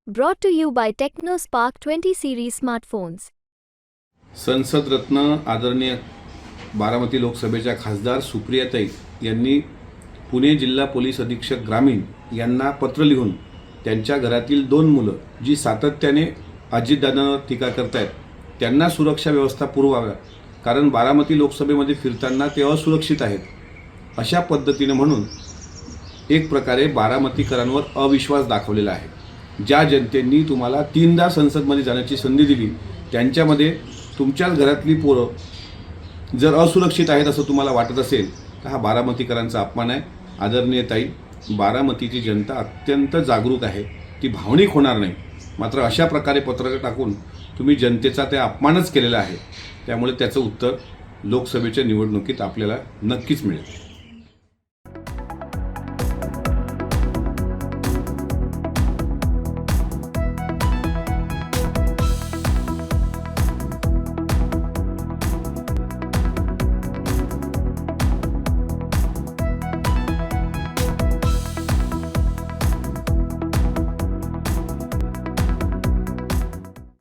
Brought to you by TechnoSpark 20 series smartphones. संसद रत्न आदरणीय बारामती लोकसभेच्या खासदार सुप्रियाताई यांनी पुणे जिल्हा पोलीस अधीक्षक ग्रामीण यांना पत्र लिहून त्यांच्या घरातील 2 मुलं जी सातत्याने अजितदादांवर टीका करतायत त्यांना सुरक्षा व्यवस्था पुरवाव्या, कारण बारामती लोकसभेमध्ये फिरताना ते असुरक्षित आहेत अशा पद्धतीने म्हणून एक प्रकारे बारामतीकरांवर अविश्वास दाखवलेला आहे। ज्या जनतेने तुम्हाला 3दा संसदमध्ये जाण्याची संधी दिली त्यांच्यामध्ये तुमच्याच घरातली पोरं जर असुरक्षित आहेत असं तुम्हाला वाटत असेल तर हा बारामतीकरांचा अपमान आहे। आदरणीय ताई, बारामतीची जनता अत्यंत जागरूक आहे, ती भावनिक होणार नाही। मात्र अशा प्रकारे पत्रक टाकून तुम्ही जनतेचा ते अपमानच केलेला आहे, त्यामुळे त्याचं उत्तर लोकसभेच्या निवडणुकीत आपल्याला नक्कीच मिळेल।